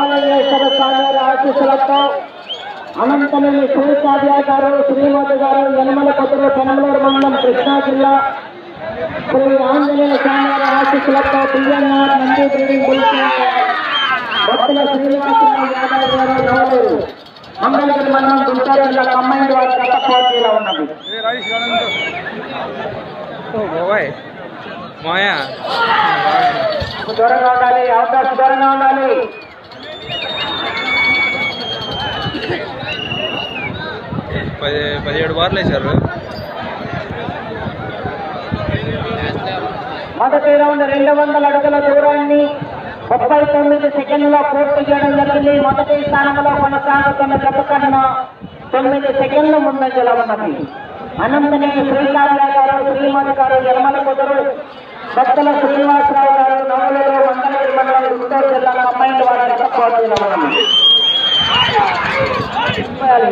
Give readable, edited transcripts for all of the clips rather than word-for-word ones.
రామలింగేశ్వర స్వామి వారి ఆశీస్సులతో అనంతనేని శ్రీకావ్య గారు శ్రీమతి గారు యనమల కొత్తూరు పెనమలూరు మండలం కృష్ణా జిల్లా శ్రీ ఆంజనేయ స్వామి వారి ఆశీస్సులతో పిఎన్ఆర్ నంది బ్రీడింగ్ భక్తుల శ్రీనివాసరావు యాదవ్ గారు నవలూరు మంగళగిరి మండలం గుంటూరు జిల్లా కంబైన్డ్ వారి గత పోటీలో ఉన్నది. దూరంగా ఉండాలి, అవకాశం దూరంగా ఉండాలి. పదిహేడు బార్లు వేశారు. మొదటి రౌండ్ 200 అడుగుల దూరాన్ని 39 సెకండ్లో పూర్తి చేయడం జరిగింది. మొదటి స్థానంలో కొనసాగుతున్న జత కన్నా 9 సెకండ్ల ముందంజలో ఉన్నది. అనంతనేని శ్రీకావ్య గారు శ్రీమతి గారు యనమల కుదురు భక్తుల శ్రీనివాసరావు గారు నవలూరు మంగళగిరి మండలం గుంటూరు జిల్లా కంబైన్డ్ వారి గత పోటీలో ఉన్నది.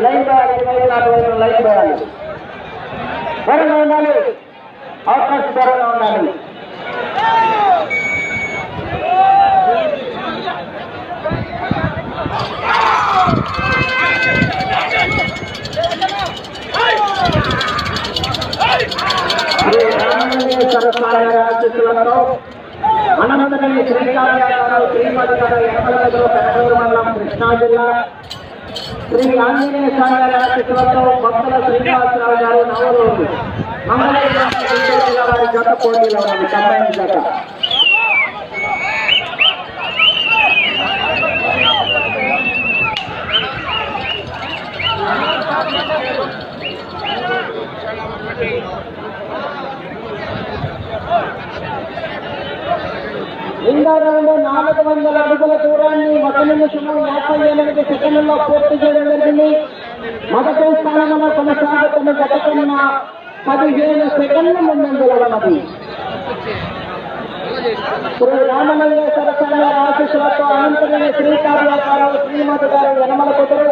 లైన్ వేయాలి, 24 లైన్ వేయాలి. దూరంగా ఉండాలి, అవకాశం దూరంగా ఉండాలి. శ్రీ రామలింగేశ్వర స్వామి వారి ఆశీస్సులతో అనంతనేని శ్రీకావ్య గారు శ్రీమతి గారు యనమల కుదురు పెనమలూరు మండలం కృష్ణా జిల్లా శ్రీ ఆంజనేయ స్వామి వారి ఆశీస్సులతో భక్తుల శ్రీనివాసరావు గారు నవలూరు మంగళగిరి గుంటూరు జిల్లా వారి జత పోటీలో ఉన్నది. కంబైన్డ్ జత రెండో రౌండ్ 400 అడుగుల దూరాన్ని 1 నిమిషము 58 సెకండ్లలో పూర్తి చేయడం జరిగింది. మొదటి స్థానంలో కొనసాగుతున్న జత కన్నా 15 సెకండ్ల ముందంజలో ఉన్నది. శ్రీ రామలింగేశ్వర స్వామి వారి ఆశీస్సులతో అనంతనేని శ్రీకావ్య గారు శ్రీమతి గారు యనమల కుదురు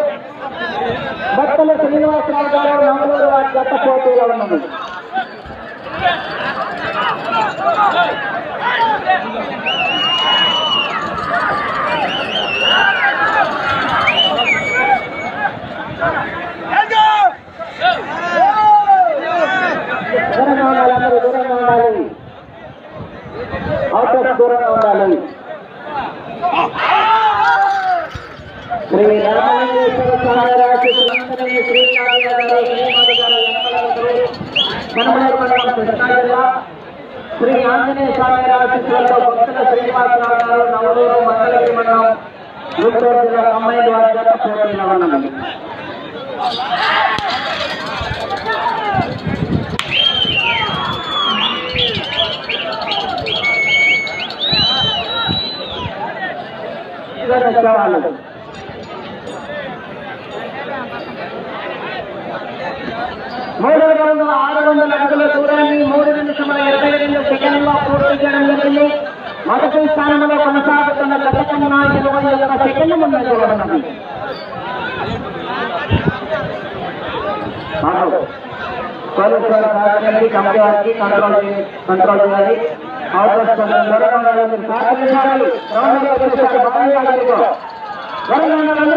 భక్తుల శ్రీనివాసరావు గారు నవలూరు వారి జత పోటీలో ఉన్నది. దూరంగా ఉండాలి, అందరూ దూరంగా ఉండాలి, అవకాశం దూరంగా ఉండాలి. శ్రీ రామలింగేశ్వర స్వామి వారి ఆశీస్సులందరినీ శ్రీకావ్య గారు శ్రీమతి గారు యనమల కుదురు పెనమలూరు మండలం కృష్ణా జిల్లా శ్రీ ఆంజనేయ స్వామి వారి ఆశీస్సులతో భక్తుల శ్రీనివాసరావు గారు నవలూరు మంగళగిరి మండలం గుంటూరు జిల్లా కంబైన్డ్ వారి జత పోటీలో ఉన్నది. మూడో రౌండ్ 600 అడుగుల దూరాన్ని 3 నిమిషముల 22 సెకండ్లో పూర్తి చేయడం జరిగింది. మొదటి స్థానంలో కొనసాగుతున్న జత కన్నా 21 సెకండ్ల ముందంజలో ఉన్నది. పోలీసు వారు సహకరించి కమిటీ వారికి కంట్రోల్ చేయాలి. అవకాశం దూరంగా సహకరించాలి. రౌండ్లో వచ్చేసరికి బాగా దూరంగా ఉండాలి.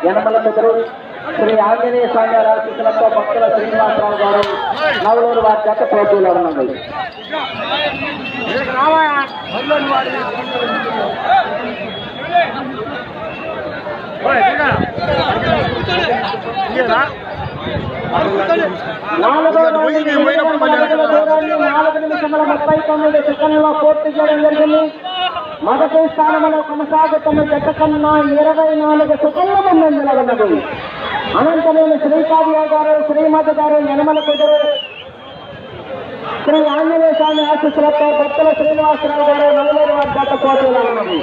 యనమల కుదురు శ్రీ ఆంజనేయ స్వామి వారి ఆశీస్సులతో భక్తుల శ్రీనివాసరావు గారు నవలూరు వారి జత పోటీలో ఉన్నది. నాలుగో రౌండ్ 4 నిమిషముల 39 సెకండ్లో పూర్తి చేయడం జరిగింది. మొదటి స్థానంలో కొనసాగుతున్న జత కన్నా 24 సెకండ్ల ముందంజలో ఉన్నది. అనంతనేని శ్రీకావ్య గారు శ్రీమతి గారు యనమల కుదురు శ్రీ ఆంజనేయ స్వామి ఆశీస్సులతో భక్తుల శ్రీనివాసరావు గారు నవలేరు వారి జత పోటీలో ఉన్నది.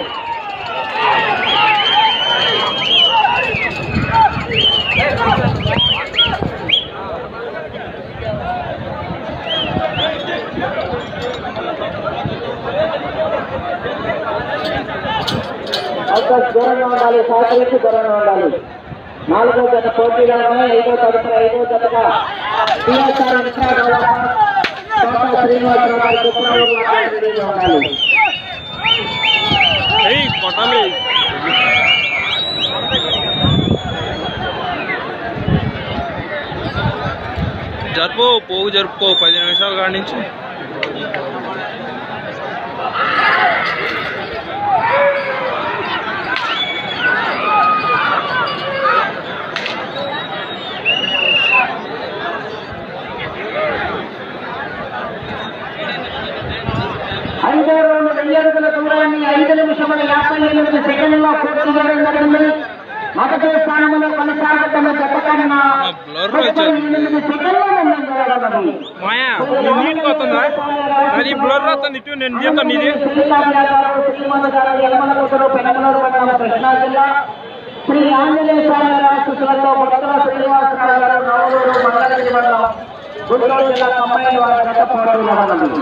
దూరంగా ఉండాలి, సహకరించి దూరంగా ఉండాలి. 4వ జత పోటీలో ఉన్నాయి. 5వ తదుపరి 5వ జతగా శ్రీనివాసరావు గారి ఉండాలి. పోగు జరుపుకో 10 నిమిషాల కాడి నుంచి. ఐదో రౌండ్ 1000 అడుగుల దూరాన్ని 5 నిమిషముల 58 సెకండ్లో పూర్తి చేయడం జరిగింది. మొదటి స్థానంలో కొనసాగుతున్న జత కన్నా 8 సెకండ్ల కృష్ణా జిల్లా శ్రీ ఆంజనేయ స్వామి ఆశీస్సులతో భక్తుల శ్రీనివాసరావు గారు నవలూరు మంగళగిరి మండలం గుంటూరు జిల్లా కంబైన్ వారి జత పోటీలో ఉన్నది.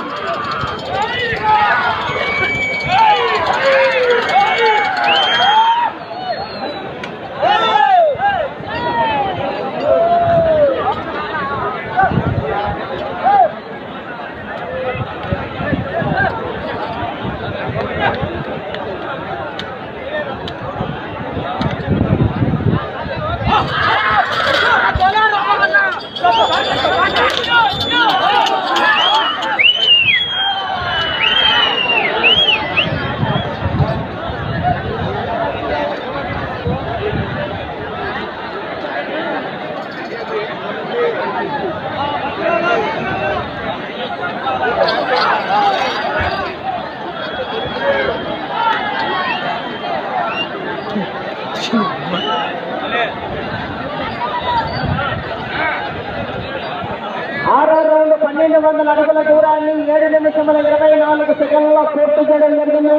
ఆరో రౌండ్ 1200 అడుగుల దూరాన్ని 7 నిమిషముల 24 సెకండ్లలో పూర్తి చేయడం జరిగింది.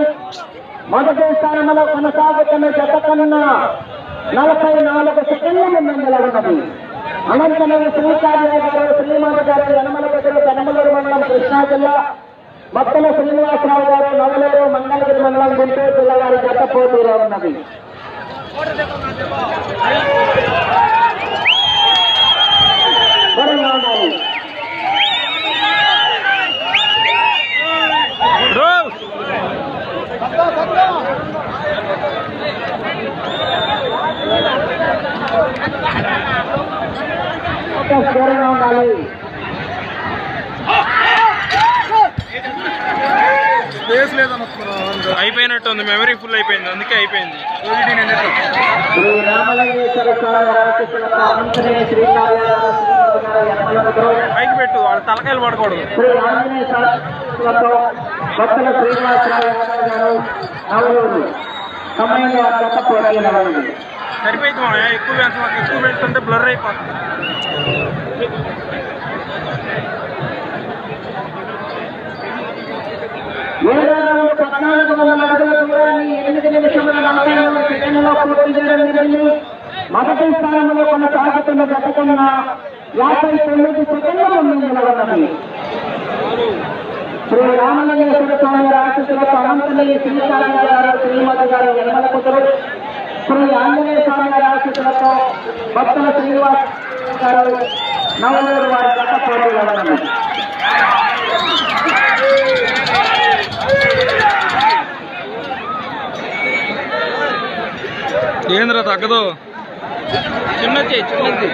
మొదటి స్థానంలో కొనసాగుతున్న జత కన్నా 44 సెకండ్ల ముందంజలో ఉన్నది. అనంతరం శ్రీకార్య గారు శ్రీమాత గారు యనమల కొత్తూరు పెనమలూరు మండలం కృష్ణా జిల్లా, భక్తుల శ్రీనివాసరావు గారు నవలేరు మంగళగిరి మండలం గుంటూరు జిల్లా వారి జత పోటీలో ఉన్నది. దూరంగా ఉండాలి. దూరంగా ఉండాలి. అయిపోయినట్టు ఉంది, మెమరీ ఫుల్ అయిపోయింది, అందుకే అయిపోయింది. శ్రీ రామలింగేశ్వర పైకి పెట్టు, వాళ్ళ తలకాయలు పడకూడదు. శ్రీ ఆంజనేయ స్వామితో భక్తుల శ్రీనివాసరావు గారు నవలూరు సమయంలో జత పోటీలో ఉన్నది. సరిపోయింది మా ఎక్కువ పెడుతుంటే బ్లర్ అయిపోతుంది. ఏడో రౌండ్ 1400 అడుగుల దూరాన్ని 8 నిమిషముల 43 సెకండ్లలో పూర్తి చేయడం జరిగింది. మొదటి స్థానంలో కొనసాగుతున్న జత కన్నా 59 సెకండ్ల ముందంజలో ఉన్నది. శ్రీ రామలింగేశ్వర స్వామి ఆశీస్సులతో అనంతలయ్య శ్రీకార్య గారు శ్రీమతి గారు యనమల కొత్తూరు, శ్రీ ఆంజనేయ స్వామి ఆశీస్సులతో భక్తుల శ్రీనివాస గారు నవలూరు వారి జత పోటీలో ఉన్నది. ఏంద్ర తగ్గదు, చిన్నది చిన్నది.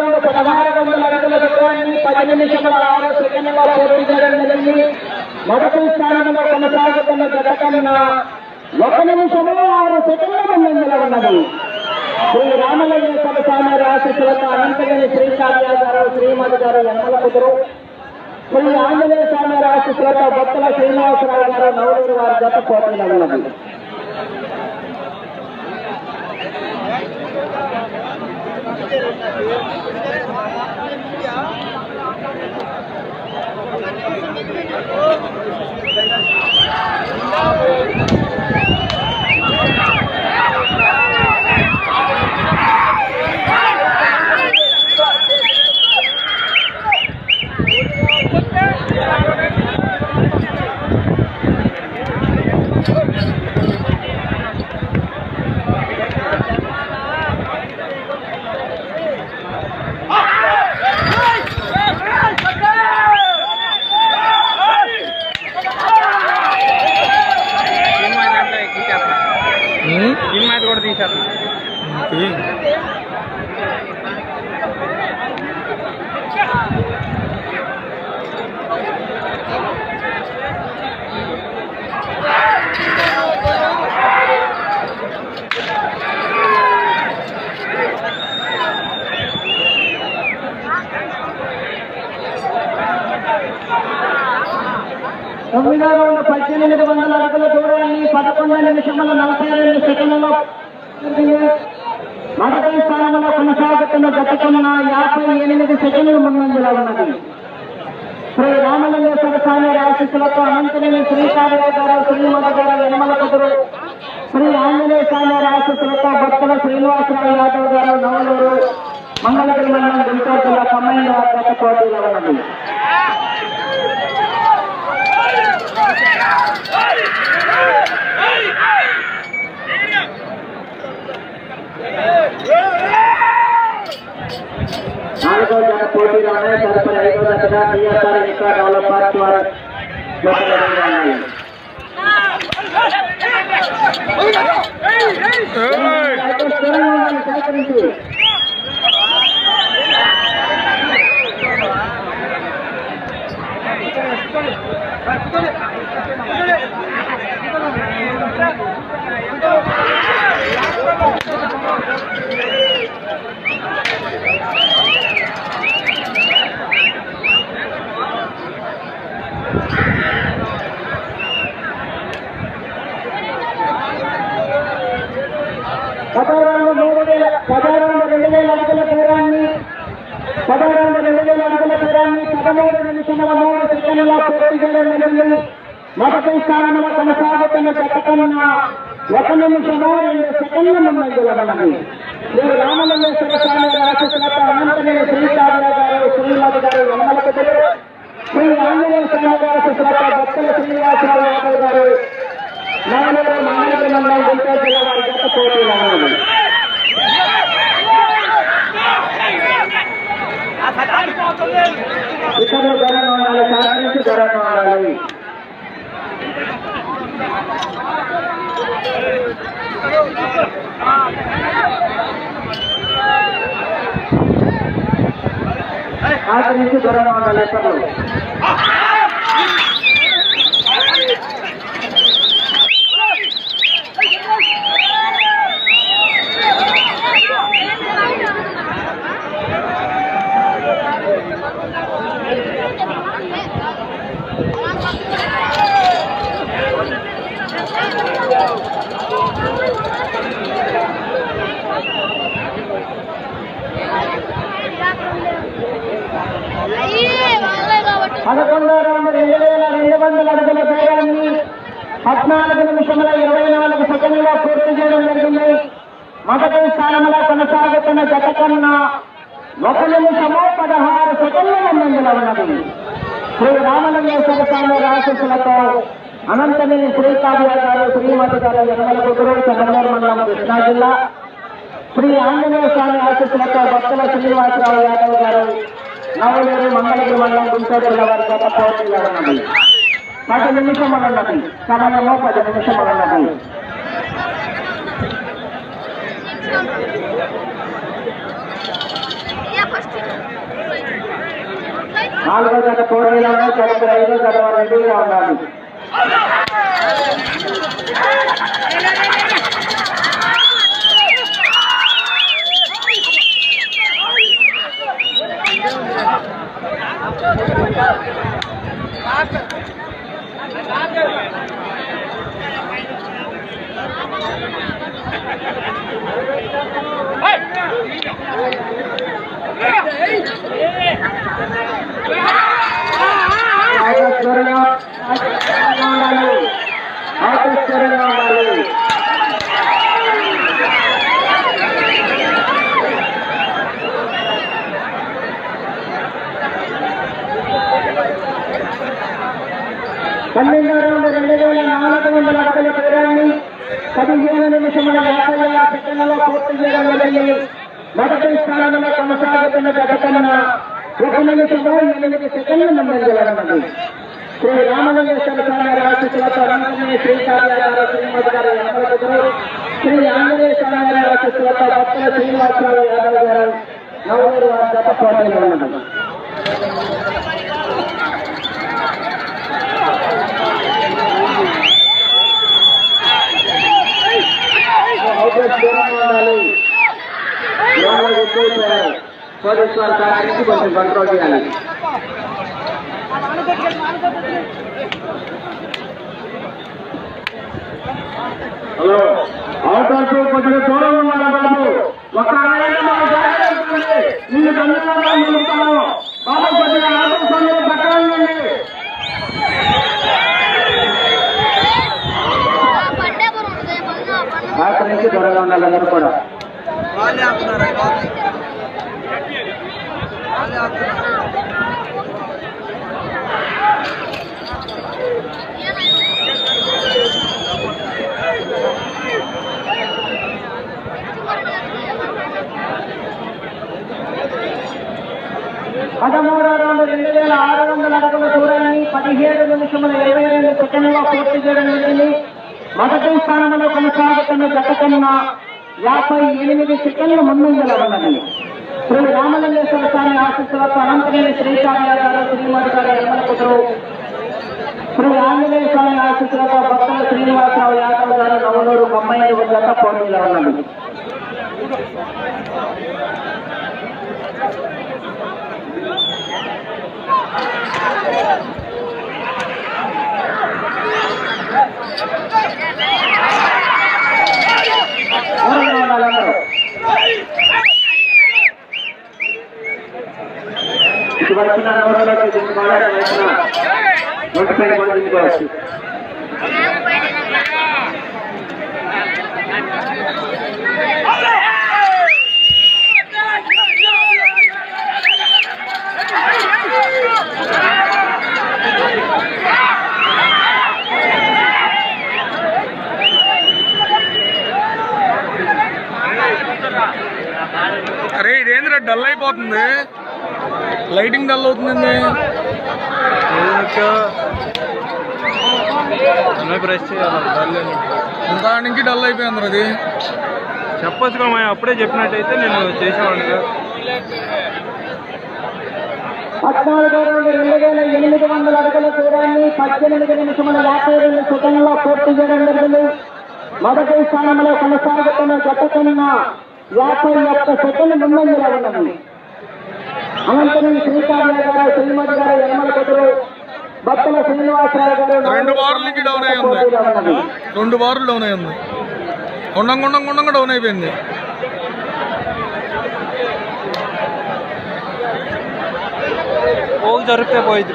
రౌండ్ 1600 అడుగుల దూరాన్ని 10 నిమిషముల 6 సెకండ్లలో పూర్తి చేయడం జరిగింది. మొదటి స్థానంలో కొనసాగుతున్న జత కన్నా 1 నిమిషము 6 సెకండ్ల ముందంజలో ఉన్నది. శ్రీ రామలింగేశ్వర స్వామి ఆశీస్సులతో అనంతగిరి శ్రీకావ్య గారు, శ్రీమతి గారు యనమల కుదురు, శ్రీ ఆంజనేయ స్వామి ఆశీస్సులతో బొత్తల శ్రీనివాసరావు గారు నవలూరు వారి జత పోటీలో ఉన్నది. సినిమా కూడా తీశారు. 1800 అడుగుల దూరాన్ని 11 నిమిషముల 42 సెకండ్లలో మొదటి స్థానంలో కొనసాగుతున్న జత కన్నా 58 సెకండ్లు ముందంజలో ఉన్నది. శ్రీ రామలింగేశ్వర స్వామి ఆశీస్సులతో అనంతగిరి శ్రీకావ్య గారు, శ్రీమతి గారు యనమల కుదురు, శ్రీ ఆంజనేయ స్వామి ఆశీస్సులతో బొత్తల శ్రీనివాసరావు యాదవ్ గారు నవలూరు, మంగళగిరి మండలం గుంటూరు జిల్లా కంబైన్డ్ జత పోటీలో ఉన్నది. నాలుగో జత పోటీలోనే తదుపరి 5వ జతగా టీఆర్ఆర్ ఇంకా డెవలపర్స్ వారు ఉన్నాయి. పదహారు 2000 అడుగుల దూరాన్ని 13 నిమిషముల 3 సెకండ్ల పూర్తి చేయడం జరిగింది. మొదటి స్థానంలో కొనసాగుతున్న జత కన్నా 1 నిమిషము 2 సెకండ్ల ముందంజలో ఉన్నది. శ్రీ రామలింగేశ్వర స్వామి ఆశీస్సులతో అనంతగిరి శ్రీకావ్య గారు, శ్రీమతి గారు యనమల కుదురు, శ్రీ ఆంజనేయ స్వామి ఆశీస్సులతో బొత్తల శ్రీనివాసరావు యాదవ్ గారు నవలూరు, మంగళగిరి మండలం గుంటూరు జిల్లా వారి జత పోటీలో ఉన్నది. ఇతరులు ధరను ఉండాలి, సహకరించి ధరను ఉండాలి. సహకరించి ధరను ఉండాలి ఇతరులు. పదకొండో రౌండ్ 2200 అడుగుల దూరాన్ని 14 నిమిషముల 24 సెకండ్లలో పూర్తి చేయడం జరిగింది. మొదటి స్థానంలో కొనసాగుతున్న జత కన్నా 1 నిమిషము 16 సెకండ్ల ముందంజలో ఉన్నది. శ్రీ రామలింగేశ్వర స్వామి ఆశీస్సులతో అనంతగిరి శ్రీకావ్య గారు, శ్రీమతి గారు యనమల కుదురు, చంద్రగిరి మండలం కృష్ణా జిల్లా, శ్రీ ఆంజనేయ స్వామి ఆశీస్సులతో బొత్తల శ్రీనివాసరావు యాదవ్ గారు నవలూరు, మంగళగిరి మండలం గుంటూరు జిల్లా వారి జత పోటీలో ఉన్నది. 10 నిమిషములు ఉన్నది. సమయము 10 నిమిషములు ఉన్నది. ఫస్ట్ 4వ జత పోటీలో తదుపరి 5వ జత రెడీగా ఉండాలి. పన్నెండవ రౌండ్ 2400 అడుగుల దూరాన్ని 15 నిమిషముల 56 సెకండ్లలో పూర్తి చేయడం జరిగింది. మొదటి స్థానంలో కొనసాగుతున్న జత కన్నా 1 నిమిషంలో 8 సెకండ్ల ముందంజలన్నది. శ్రీ రామలింగేశ్వర స్వామి ఆశీస్సులతో రంగనే శ్రీకార్యాగారు శ్రీనివాస్ గారు ఎనమలకుదురు, శ్రీ ఆంజనేయ స్వామి ఆశీస్సులతో భక్తుల శ్రీనివాసరావు యాదవ్ గారు నవూరు జత పోటీలో ఉన్నది. పోలీసు వారి కొంచెం కంట్రోల్ చేయాలి. హలో అవకాశం కొంచెం దూరం ఉన్నారా బాబు? ఒక నిన్ను ధన్యవాదాలు నిలుపుతాను బాబు. కొద్దిగా ఆటోసార్లు పట్టాలండి. అక్కడి నుంచి దూరంగా ఉండాలి అందరూ కూడా. పదమూడవ రౌండ్ 2600 అడుగుల దూరాన్ని 17 నిమిషముల 22 సెకండ్లలో పూర్తి చేయడం జరిగింది. మొదటి స్థానంలో కొనసాగుతున్న జత కన్నా 58 సెకండ్ల ముందంజలో ఉన్నది. శ్రీ రామలింగేశ్వర స్వామి ఆశీస్సులతో అనంతనేని శ్రీకార్యాగారు శ్రీనివాస్ గారు ఎనమలకుదురు, శ్రీ ఆంజనేయ స్వామి ఆశీస్సులతో భక్తుల శ్రీనివాసరావు యాదవ్ గారు నవలూరు 35 జత పోటీలో ఉన్నది. వచ్చిన తీసుకోవచ్చు. అరే ఇదేంద్ర డల్ అయిపోతుంది, లైటింగ్ డల్ అవుతుందండి. బ్రష్ చేయాలి, దాని నుంచి డల్ అయిపోయింది. అది చెప్పొచ్చుగా మా అప్పుడే చెప్పినట్టయితే నేను చేసేవాడిగా. 14,800 అడుగుల దూరాన్ని 18 నిమిషముల 52 సెకండ్లలో పూర్తి చేయడం జరిగింది. మొదటి స్థానంలో కొనసాగుతున్న జత కన్నా 51 సెకండ్ల ముందంజలో ఉన్నది. అనంతరం శ్రీకార్యాగారు శ్రీనివాస్ గారు ఎనమలకుదురు, భక్తుల శ్రీనివాసరావు గారు 2 బార్లు నుంచి డౌన్ అయ్యింది. 2 బార్లు డౌన్ అయ్యింది, గుండంగా డౌన్ అయిపోయింది. పోగు జరిపితే పోయింది,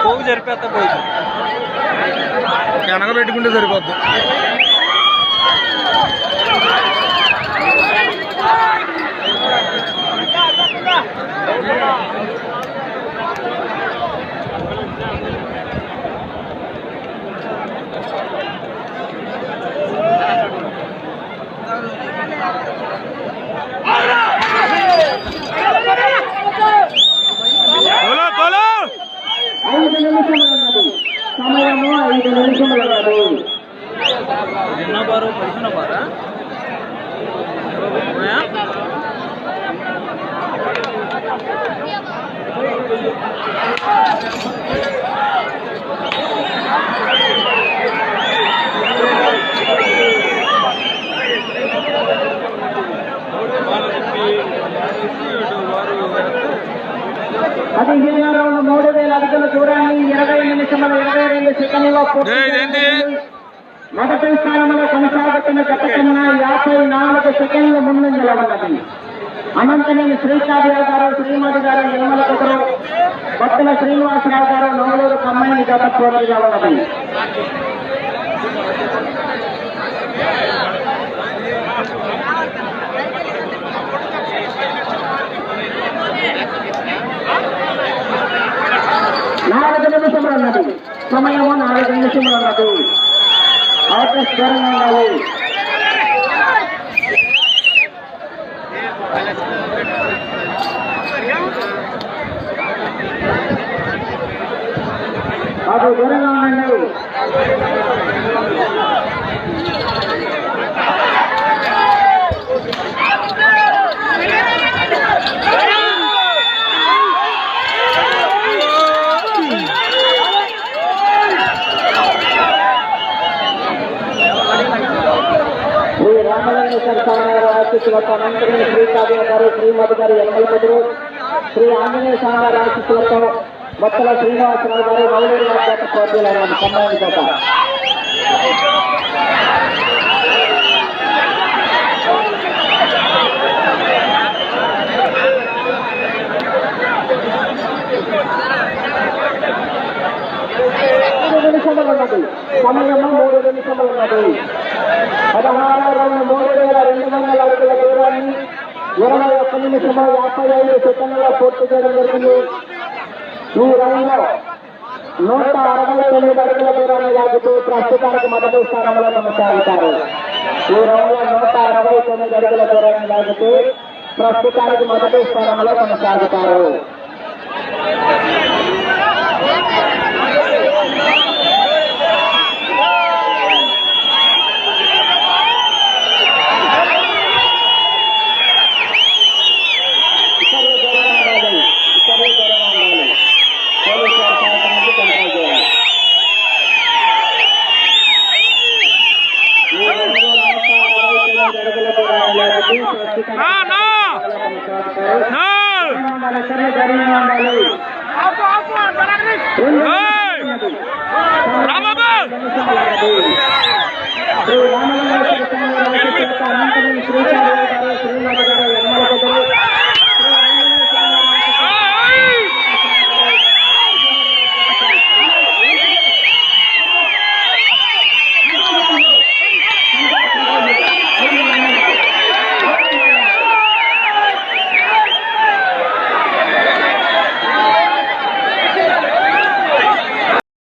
పోగు జరిపేస్తే పోయింది. వెనక పెట్టుకుంటే సరిపోద్ది. సమయము 5 నిమిషములు. బారు 15వ రౌండ్ 3000 అడుగుల దూరాన్ని 20 నిమిషముల 22 సెకండ్లలో పూర్తి చేసింది. మొదటి స్థానంలో కొనసాగుతున్న జత కన్నా 54 సెకండ్ల ముందంజలో ఉన్నది. అనంతనేని శ్రీకావ్య గారు, శ్రీమతి గారు, యనమల కుదురు, భక్తుల శ్రీనివాసరావు గారు, నవలూరు కమ్మాయిని జత పోటీగా ఉన్నది. నాలుగు నిమిషములు ఉన్నది. సమయము 4 నిమిషములు ఉన్నది. అవకాశం దూరంగా ఉండాలి. అది దూరంగా ఉండండి. శ్రీ రామలింగేశ్వర స్వామి వారి ఆశీస్సులతో అనంతరం శ్రీకావ్య గారు, శ్రీమతి గారు, యనమల కుదురు, శ్రీ ఆంజనేయ స్వామి వారి ఆశీస్సులతో భక్తుల శ్రీనివాసరావు గారు, నవలూరు గారి పోటీలో కమ్మాయి జత. సమయము 3 నిమిషములు ఉన్నది. 16వ రౌండ్ 3200 అడుగుల దూరాన్ని 21 నిమిషము 55 సెకండ్లలో పూర్తి చేయడం జరిగింది. ఈ రౌండ్ లో 169 అడుగుల దూరాన్ని లాగుతూ ప్రస్తుతానికి మొదటి స్థానంలో కొనసాగుతారు. ఈ రౌండ్ లో 169 అడుగుల దూరాన్ని లాగుతూ ప్రస్తుతానికి మొదటి స్థానంలో కొనసాగుతారు. రాంబాబు